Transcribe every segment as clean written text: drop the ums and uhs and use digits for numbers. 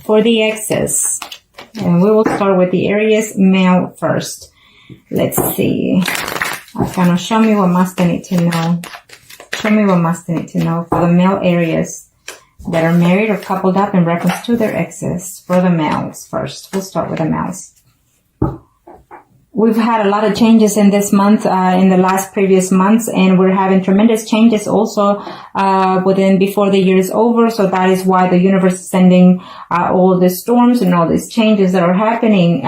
for the exes. And we will start with the Aries male first. Let's see. Arcana, show me what must I need to know. Show me what must I need to know for the male Aries that are married or coupled up in reference to their exes. For the males first. We'll start with the males. We've had a lot of changes in this month, in the last previous months, and we're having tremendous changes also before the year is over. So that is why the universe is sending all the storms and all these changes that are happening.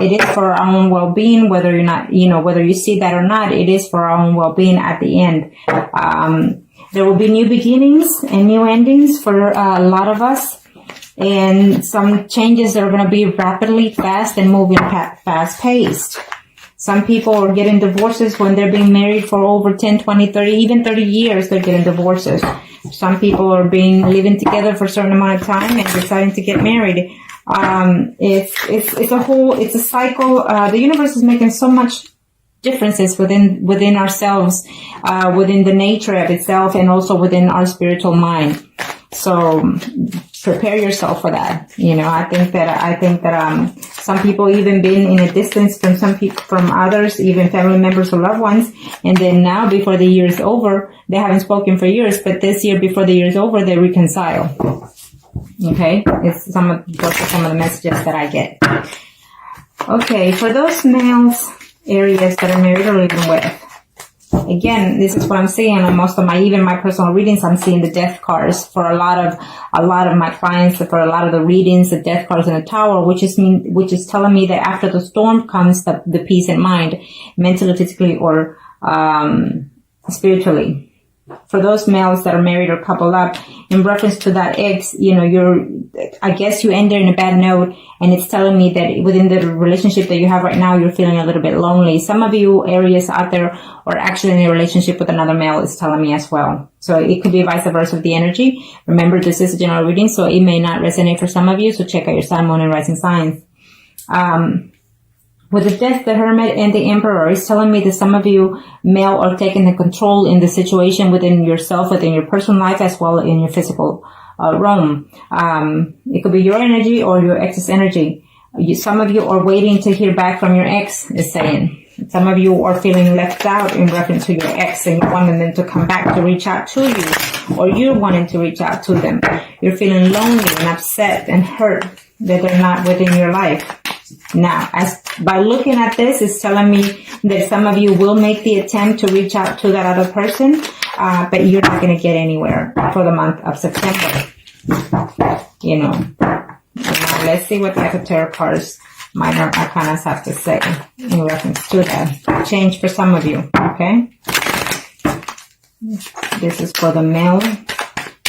It is for our own well-being, whether you're not, whether you see that or not. It is for our own well-being at the end. There will be new beginnings and new endings for a lot of us. And some changes are going to be rapidly fast and moving fast-paced. Some people are getting divorces when they're being married for over 10, 20, 30, even 30 years, they're getting divorces. Some people are living together for a certain amount of time and deciding to get married. It's a cycle. The universe is making so much differences within ourselves, within the nature of itself, and also within our spiritual mind. So prepare yourself for that. I think that some people even been in a distance from others, even family members or loved ones, and then now before the year is over, they haven't spoken for years, but this year before the year is over, they reconcile. Okay, it's those are some of the messages that I get. Okay, for those males, Aries that are married or living with. Again, this is what I'm seeing on most of my personal readings. I'm seeing the death cards for a lot of my clients. For a lot of the readings, the death cards in the Tower, which is telling me that after the storm comes the peace in mind, mentally, physically, or spiritually. For those males that are married or coupled up, in reference to that ex, I guess you ended in a bad note, and it's telling me that within the relationship that you have right now, you're feeling a little bit lonely. Some of you Aries out there are actually in a relationship with another male, is telling me as well. So it could be vice versa with the energy. Remember, this is a general reading, so it may not resonate for some of you, so check out your sun, moon, and rising signs. With the Death, the Hermit, and the Emperor, it's telling me that some of you male are taking the control in the situation within yourself, within your personal life, as well in your physical realm. It could be your energy or your ex's energy. Some of you are waiting to hear back from your ex, is saying. Some of you are feeling left out in reference to your ex, and you're wanting them to come back to reach out to you, or you're wanting to reach out to them. You're feeling lonely and upset and hurt that they're not within your life. Now, by looking at this, it's telling me that some of you will make the attempt to reach out to that other person, but you're not going to get anywhere for the month of September. Let's see what the tarot cards, minor arcanas, have to say in reference to that. Change for some of you, okay? This is for the male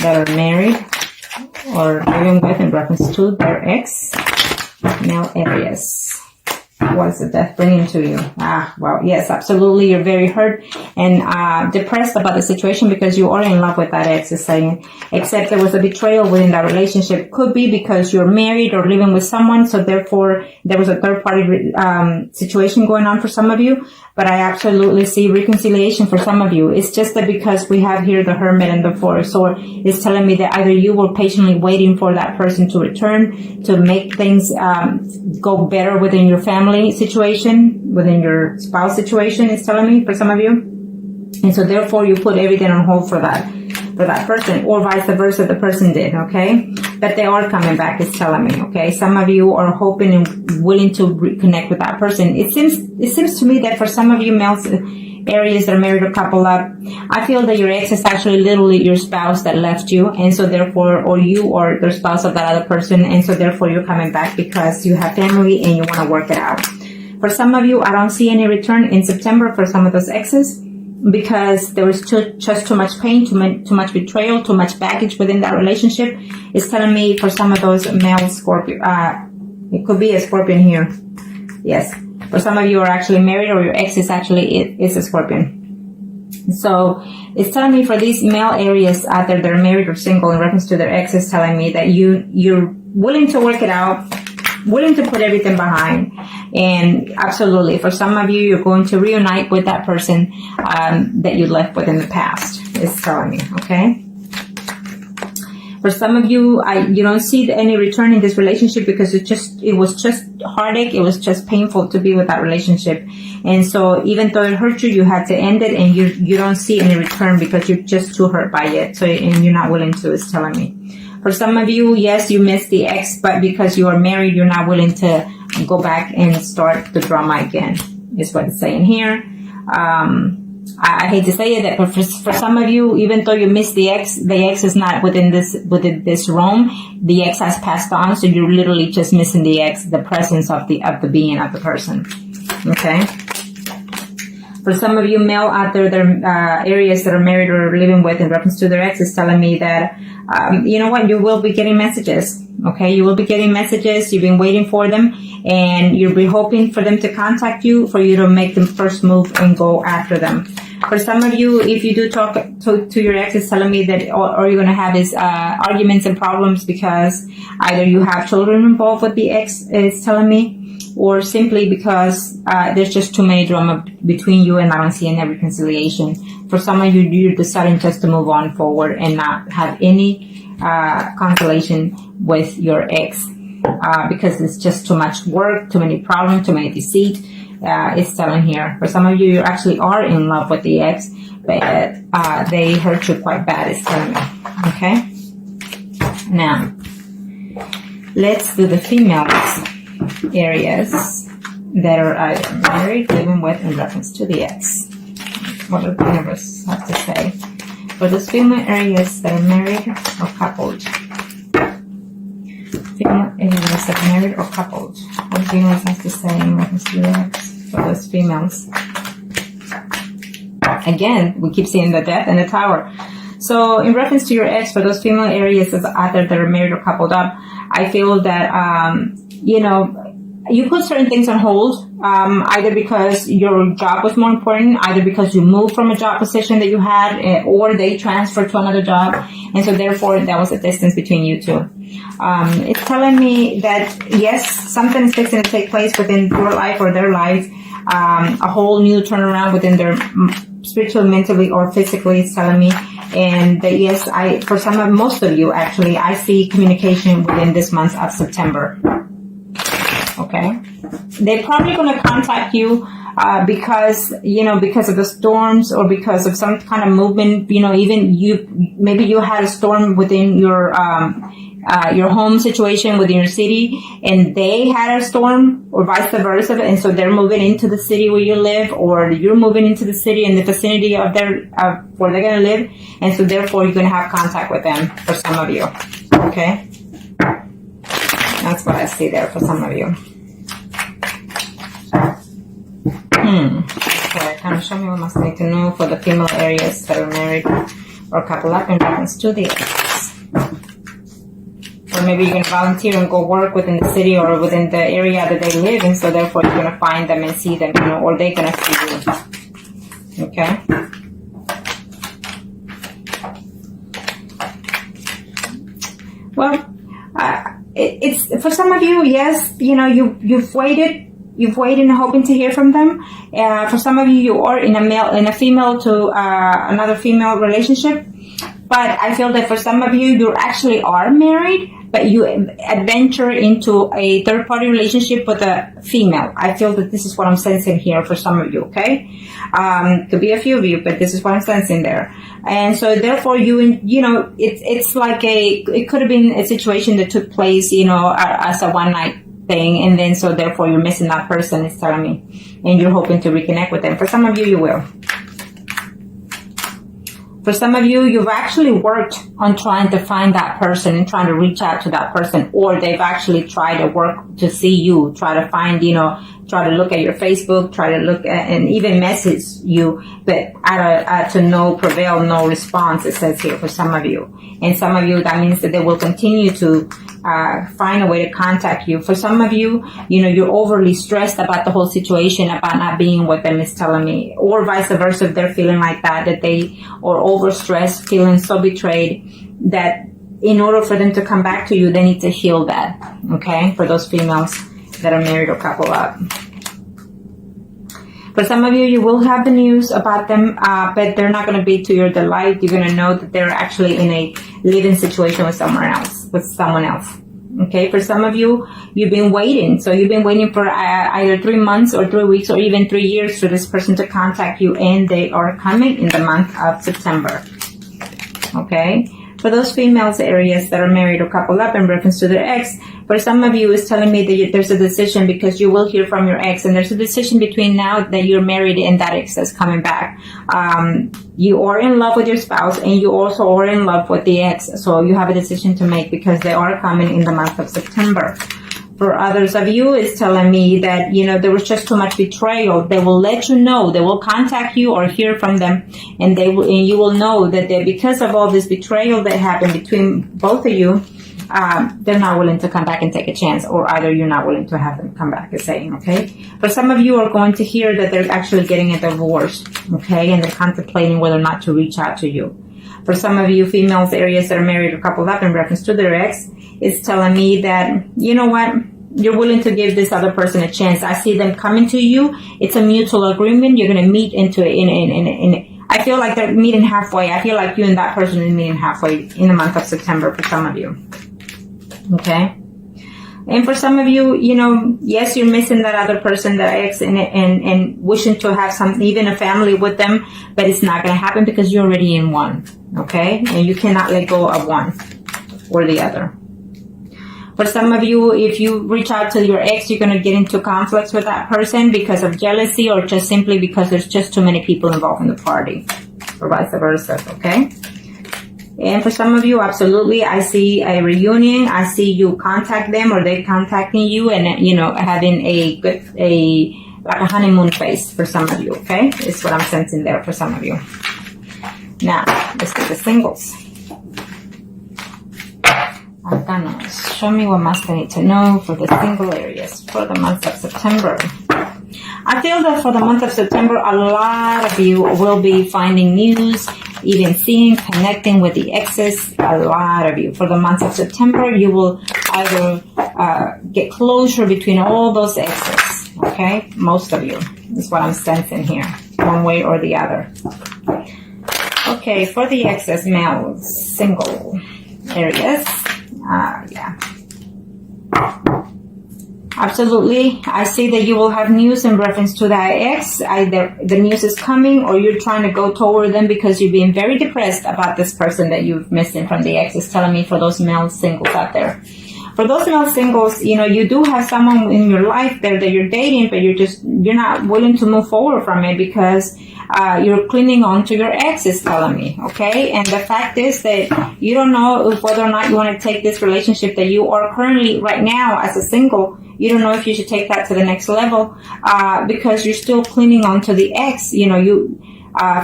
that are married or living with in reference to their ex. Male Aries. What is the death bringing to you? Well, yes, absolutely. You're very hurt and depressed about the situation because you are in love with that ex, is saying. Except there was a betrayal within that relationship. Could be because you're married or living with someone, so therefore there was a third-party situation going on for some of you. But I absolutely see reconciliation for some of you. It's just that because we have here the Hermit and the Four of Swords, it's telling me that either you were patiently waiting for that person to return to make things go better within your family situation, within your spouse situation, it's telling me for some of you. And so therefore you put everything on hold for that person, or vice versa, the person did, okay? But they are coming back, it's telling me, okay? Some of you are hoping and willing to reconnect with that person. It seems to me that for some of you males, Aries that are married or couple up, I feel that your ex is actually literally your spouse that left you, and so therefore, or you or the spouse of that other person, and so therefore you're coming back because you have family and you want to work it out. For some of you, I don't see any return in September for some of those exes, because there was just too much pain, too much betrayal, too much baggage within that relationship. It's telling me for some of those male Scorpio, it could be a Scorpion here. Yes. For some of you are actually married, or your ex is actually is a Scorpion. So it's telling me for these male Aries out there that are married or single in reference to their ex, is telling me that you're willing to work it out, willing to put everything behind. And absolutely, for some of you, you're going to reunite with that person that you left with in the past, it's telling me, okay? For some of you, you don't see any return in this relationship because it was just heartache. It was just painful to be with that relationship. And so even though it hurt you, you had to end it, and you don't see any return because you're just too hurt by it. So, and you're not willing to, it's telling me. For some of you, yes, you missed the ex, but because you are married, you're not willing to go back and start the drama again, is what it's saying here. I hate to say it, that but for some of you, even though you missed the ex is not within this realm. The ex has passed on, so you're literally just missing the ex, the presence of the being of the person. Okay. For some of you male out there, there are areas that are married or living with in reference to their ex, is telling me that, you know what, you will be getting messages. Okay, you will be getting messages. You've been waiting for them, and you'll be hoping for them to contact you, for you to make the first move and go after them. For some of you, if you do talk to your ex, it's telling me that all you're going to have is arguments and problems because either you have children involved with the ex, it's telling me, or simply because there's just too many drama between you, and I don't see any reconciliation. For some of you, you're deciding just to move on forward and not have any consolation with your ex because it's just too much work, too many problems, too many deceit. It's telling here. For some of you, you actually are in love with the ex, but they hurt you quite bad, it's telling me. Okay? Now, let's do the females areas that are either married, living with, in reference to the ex. What does the universe have to say for those female areas that are married or coupled? Female areas that are married or coupled. What does the universe have to say in reference to the ex for those females? Again, we keep seeing the death and the tower. So in reference to your ex, for those female areas out there that are married or coupled up, I feel that, you know, you put certain things on hold, either because your job was more important, either because you moved from a job position that you had, or they transferred to another job. And so therefore, there was a distance between you two. It's telling me that, yes, something is fixing to take place within your life or their life, a whole new turnaround within their spiritually, mentally, or physically, it's telling me. And that, yes, for most of you, actually, I see communication within this month of September. Okay, they're probably going to contact you because of the storms, or because of some kind of movement. You know, even maybe you had a storm within your home situation within your city, and they had a storm, or vice versa, and so they're moving into the city where you live, or you're moving into the city in the vicinity of where they're going to live, and so therefore you're going to have contact with them for some of you. Okay. That's what I see there for some of you. Okay, kind of show me what must need to know for the female areas that are married or couple up in reference to the ex. Or maybe you're going to volunteer and go work within the city or within the area that they live in, so therefore you're going to find them and see them, you know, or they're going to see you. Okay? Well, it's for some of you, yes, you know, you've waited and hoping to hear from them. For some of you, you are in a female to another female relationship. But I feel that for some of you, you actually are married, but you adventure into a third-party relationship with a female. I feel that this is what I'm sensing here for some of you, okay? Could be a few of you, but this is what I'm sensing there. And so therefore, you know, it's like it could have been a situation that took place, you know, as a one-night thing, and then so therefore you're missing that person, it's telling me, and you're hoping to reconnect with them. For some of you, you will. For some of you, you've actually worked on trying to find that person and trying to reach out to that person, or they've actually tried to work to see you, try to find, you know, try to look at your Facebook, try to look at, and even message you, but to no prevail, no response, it says here for some of you. And some of you, that means that they will continue to find a way to contact you. For some of you, you know, you're overly stressed about the whole situation, about not being with them, is telling me, or vice versa, if they're feeling like that they are overstressed, feeling so betrayed that in order for them to come back to you, they need to heal that. Okay, for those females that are married or couple up. For some of you, you will have the news about them, but they're not going to be to your delight. You're going to know that they're actually in a living situation with someone else. Okay, for some of you, you've been waiting. So you've been waiting for either 3 months or 3 weeks or even 3 years for this person to contact you, and they are coming in the month of September. Okay, for those females, Aries, that are married or coupled up in reference to their ex, for some of you, it's telling me that there's a decision, because you will hear from your ex, and there's a decision between now that you're married and that ex that's coming back. You are in love with your spouse, and you also are in love with the ex, so you have a decision to make, because they are coming in the month of September. For others of you, it's telling me that, there was just too much betrayal. They will let you know. They will contact you or hear from them, and you will know that because of all this betrayal that happened between both of you, they're not willing to come back and take a chance, or either you're not willing to have them come back and saying, okay? For some of you are going to hear that they're actually getting a divorce, okay? And they're contemplating whether or not to reach out to you. For some of you females, Aries, that are married or coupled up in reference to their ex, it's telling me that, you know what? You're willing to give this other person a chance. I see them coming to you. It's a mutual agreement. You're going to meet into it I feel like they're meeting halfway. I feel like you and that person are meeting halfway in the month of September for some of you. Okay? And for some of you, yes, you're missing that other person, that ex, and wishing to have even a family with them, but it's not going to happen because you're already in one. Okay? And you cannot let go of one or the other. For some of you, if you reach out to your ex, you're going to get into conflicts with that person because of jealousy, or just simply because there's just too many people involved in the party, or vice versa, okay? And for some of you, absolutely, I see a reunion. I see you contact them, or they contacting you, and, having like a honeymoon phase for some of you, okay? It's what I'm sensing there for some of you. Now, let's do the singles. Arcanos, show me what must I need to know for the single Aries for the month of September. I feel that for the month of September, a lot of you will be finding news, even seeing, connecting with the exes. A lot of you. For the month of September, you will either get closure between all those exes. Okay? Most of you is what I'm sensing here, one way or the other. Okay, for the exes, male, single Aries. Yeah. Absolutely. I see that you will have news in reference to that ex. Either the news is coming, or you're trying to go toward them because you're being very depressed about this person that you've missing from the ex. Is telling me for those male singles out there. For those male singles, you do have someone in your life there that you're dating, but you're not willing to move forward from it because you're clinging on to your ex, is telling me, okay? And the fact is that you don't know whether or not you want to take this relationship that you are currently right now as a single. You don't know if you should take that to the next level because you're still clinging on to the ex.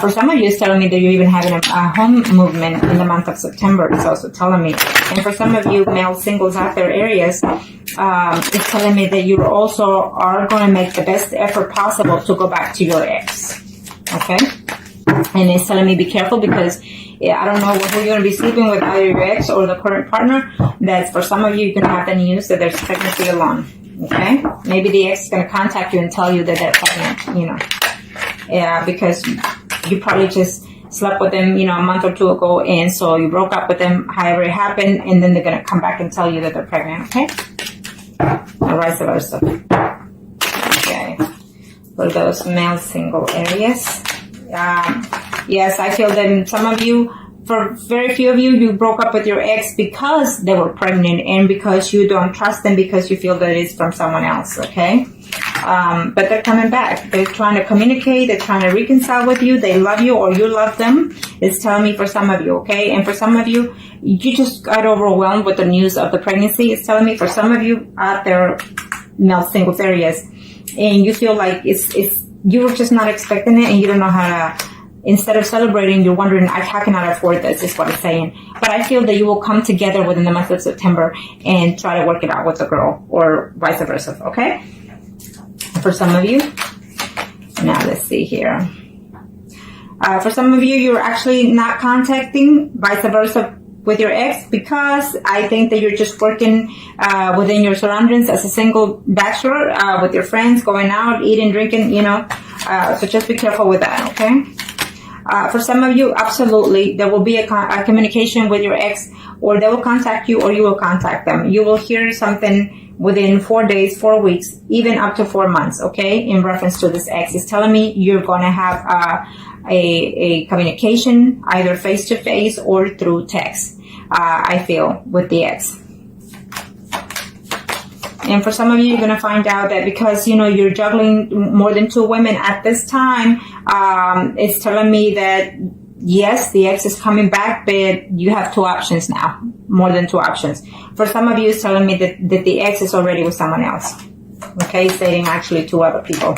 For some of you, it's telling me that you're even having a home movement in the month of September. It's also telling me. And for some of you male singles out there, Aries, it's telling me that you also are going to make the best effort possible to go back to your ex. Okay? And it's telling me be careful because I don't know who you're going to be sleeping with, either your ex or the current partner. That for some of you, you can have the news that there's pregnancy along. Okay? Maybe the ex is going to contact you and tell you that they're pregnant, Yeah, because you probably just slept with them, a month or two ago, and so you broke up with them, however it happened, and then they're going to come back and tell you that they're pregnant, okay? Or vice versa. Okay. For those male single Aries. Yes, I feel that some of you, for very few of you, you broke up with your ex because they were pregnant and because you don't trust them because you feel that it's from someone else, okay? But they're coming back. They're trying to communicate. They're trying to reconcile with you. They love you or you love them. It's telling me for some of you, okay? And for some of you, you just got overwhelmed with the news of the pregnancy. It's telling me for some of you out there, male singles Aries, and you feel like you were just not expecting it and you don't know how to, instead of celebrating, you're wondering, how can I afford this, is what it's saying. But I feel that you will come together within the month of September and try to work it out with the girl or vice versa, okay? For some of you. Now let's see here. For some of you, you're actually not contacting, vice versa. with your ex, because I think that you're just working within your surroundings as a single bachelor, with your friends, going out, eating, drinking, you know. So just be careful with that, okay? For some of you, absolutely, there will be a communication with your ex, or they will contact you, or you will contact them. You will hear something within 4 days, 4 weeks, even up to 4 months, okay, in reference to this ex. It's telling me you're going to have a communication, either face-to-face or through text, I feel, with the ex. And for some of you, you're going to find out that because, you know, you're juggling more than 2 women at this time, it's telling me that, yes, the ex is coming back, but you have 2 options now, more than 2 options. For some of you, it's telling me that the ex is already with someone else. Okay, it's dating actually 2 other people.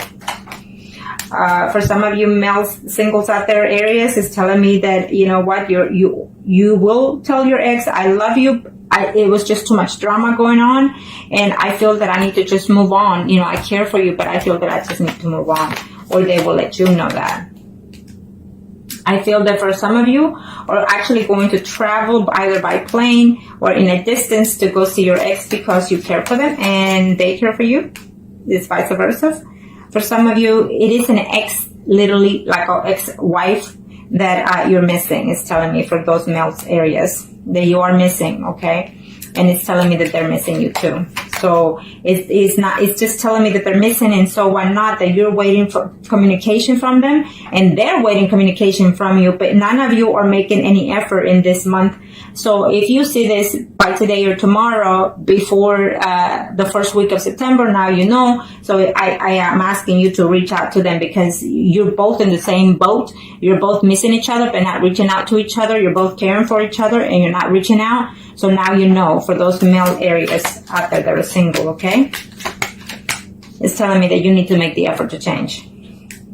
For some of you male singles out there, Aries, is telling me that, you know what, you will tell your ex, I love you. It was just too much drama going on, and I feel that I need to just move on. You know, I care for you, but I feel that I just need to move on, or they will let you know that. I feel that for some of you are actually going to travel either by plane or in a distance to go see your ex because you care for them and they care for you. It's vice versa. For some of you, it is an ex, literally like an ex-wife that you're missing. It's telling me for those male areas that you are missing, okay? And it's telling me that they're missing you too. So it's just telling me that they're missing, and so why not that you're waiting for communication from them and they're waiting communication from you, but none of you are making any effort in this month. So if you see this by today or tomorrow before the first week of September, now you know. So I am asking you to reach out to them because you're both in the same boat. You're both missing each other but not reaching out to each other. You're both caring for each other and you're not reaching out. So now you know for those male areas out there that are single, okay? It's telling me that you need to make the effort to change.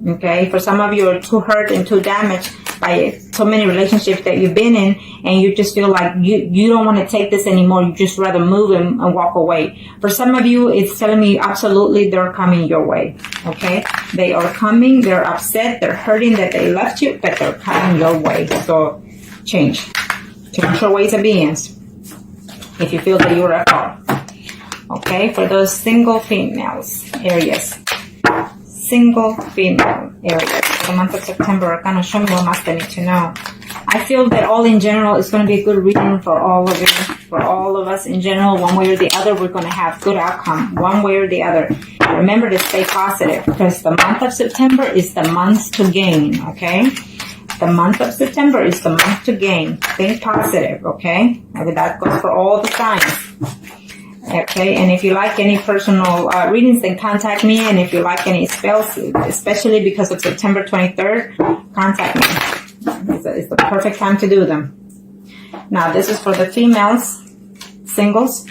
Okay? For some of you are too hurt and too damaged by so many relationships that you've been in, and you just feel like you don't want to take this anymore. You just rather move and walk away. For some of you, it's telling me absolutely they're coming your way. Okay? They are coming. They're upset. They're hurting that they left you, but they're coming your way. So change. Change your ways of being if you feel that you're at fault. Okay? For those single females areas. Single female areas for the month of September. Kind of show me what else they need to know. I feel that all in general is going to be a good reading for all of you, for all of us in general. One way or the other, we're going to have good outcome, one way or the other. Remember to stay positive because the month of September is the month to gain, okay? The month of September is the month to gain. Think positive, okay? And that goes for all the signs. Okay, and if you like any personal readings, then contact me. And if you like any spells, especially because of September 23rd, contact me. It's the perfect time to do them. Now, this is for the females, singles.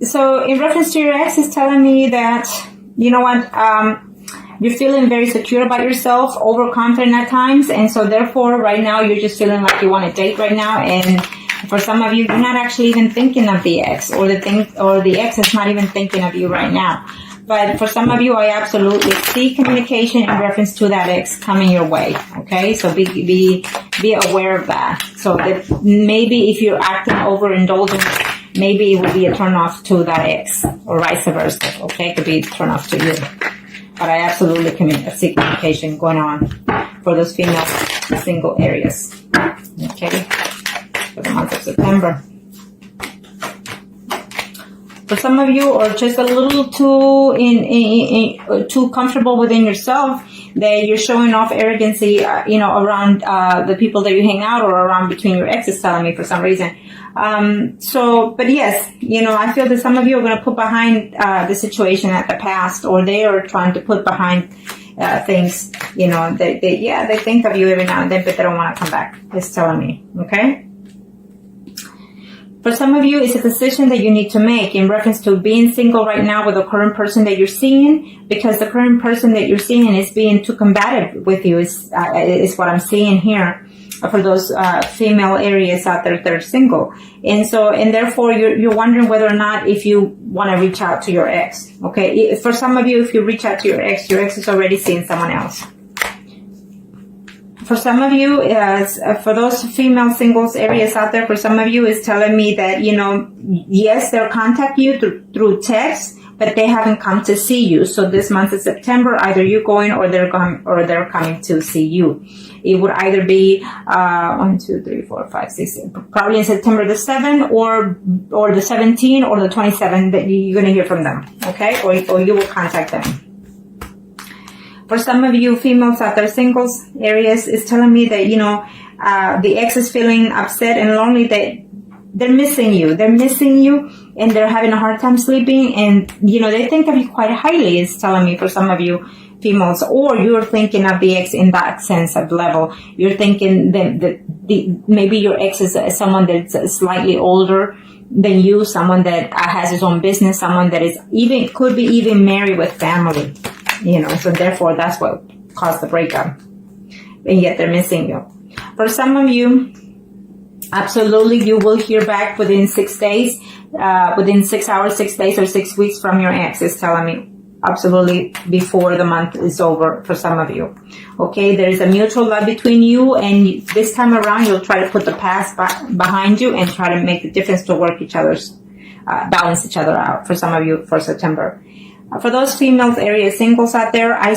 So, in reference to your ex, it's telling me that, you know what, you're feeling very secure about yourself, overconfident at times. And so, therefore, right now, you're just feeling like you want to date right now. And for some of you, you're not actually even thinking of the ex, or the ex is not even thinking of you right now. But for some of you, I absolutely see communication in reference to that ex coming your way. Okay, so be aware of that. So that maybe if you're acting overindulgent, maybe it would be a turnoff to that ex, or vice versa. Okay, it could be a turnoff to you. But I absolutely see communication going on for those female single areas. Okay. For the month of September. For some of you are just a little too comfortable within yourself that you're showing off arrogancy, around the people that you hang out or around between your exes, telling me for some reason. But yes, I feel that some of you are going to put behind the situation at the past, or they are trying to put behind things, they think of you every now and then, but they don't want to come back. It's telling me, okay? For some of you, it's a decision that you need to make in reference to being single right now with the current person that you're seeing, because the current person that you're seeing is being too combative with you, is what I'm seeing here for those female areas out there that are single. And therefore, you're wondering whether or not if you want to reach out to your ex. Okay, for some of you, if you reach out to your ex is already seeing someone else. For some of you, for those female singles Aries out there, for some of you, is telling me that, you know, yes, they'll contact you through text, but they haven't come to see you. So this month of September, either you going or they're coming to see you. It would either be 1, 2, 3, 4, 5, 6, probably in September the 7th or the 17th or the 27th that you're going to hear from them. Okay, or you will contact them. For some of you females out there, singles, Aries, is telling me that, you know, the ex is feeling upset and lonely, that they're missing you. They're missing you and they're having a hard time sleeping, and, you know, they think of you quite highly, is telling me, for some of you females. Or you're thinking of the ex in that sense of level. You're thinking that maybe your ex is someone that's slightly older than you, someone that has his own business, someone that is could be even married with family. You know, so therefore that's what caused the breakup. And yet they're missing you. For some of you, absolutely, you will hear back within 6 days, within 6 hours, 6 days, or 6 weeks from your ex, is telling me. Absolutely, before the month is over for some of you. Okay, there is a mutual love between you, and this time around you'll try to put the past behind you and try to make the difference to work balance each other out, for some of you, for September. For those females, Aries singles out there, I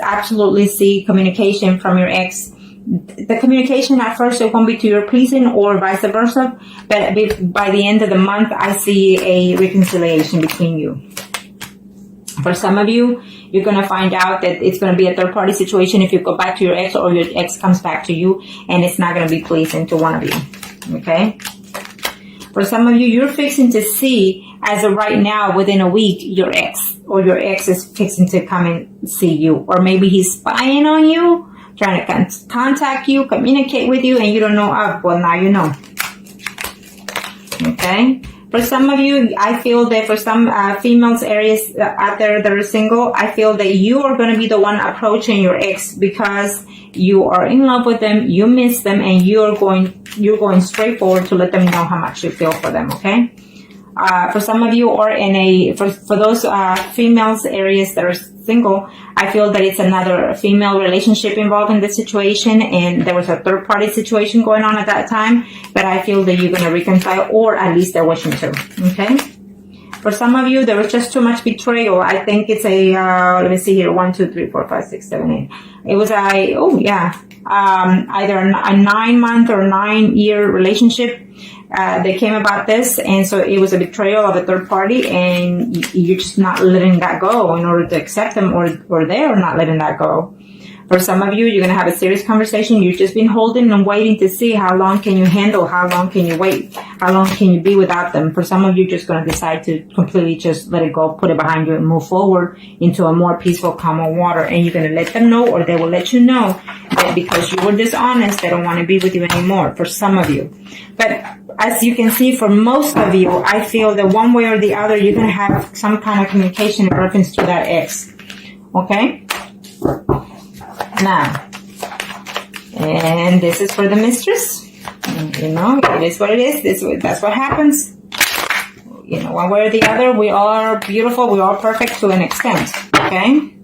absolutely see communication from your ex. The communication at first, it won't be to your pleasing or vice versa, but by the end of the month, I see a reconciliation between you. For some of you, you're going to find out that it's going to be a third-party situation if you go back to your ex, or your ex comes back to you, and it's not going to be pleasing to one of you. Okay? For some of you, you're fixing to see, as of right now, within a week, your ex, or your ex is fixing to come and see you. Or maybe he's spying on you, trying to contact you, communicate with you, and you don't know of. Well, now you know. Okay? For some of you, I feel that for some females, Aries out there that are single, I feel that you are going to be the one approaching your ex because you are in love with them, you miss them, and you're going straight forward to let them know how much you feel for them. Okay. For some of you, or for those females, Aries that are single, I feel that it's another female relationship involved in this situation, and there was a third party situation going on at that time, but I feel that you're going to reconcile, or at least they're wishing to. Okay. For some of you, there was just too much betrayal. I think it's let me see here, 1, 2, 3, 4, 5, 6, 7, 8. It was either a 9-month or 9-year relationship. They came about this, and so it was a betrayal of a third party, and you're just not letting that go in order to accept them, or they're not letting that go. For some of you, you're going to have a serious conversation. You've just been holding and waiting to see how long can you handle, how long can you wait, how long can you be without them. For some of you, you're just going to decide to completely just let it go, put it behind you, and move forward into a more peaceful, calmer water. And you're going to let them know, or they will let you know, that because you were dishonest, they don't want to be with you anymore, for some of you. But as you can see, for most of you, I feel that one way or the other, you're going to have some kind of communication in reference to that ex. Okay? Now, and this is for the mistress. You know, it is what it is. That's what happens. You know, one way or the other, we are beautiful. We are perfect to an extent. Okay?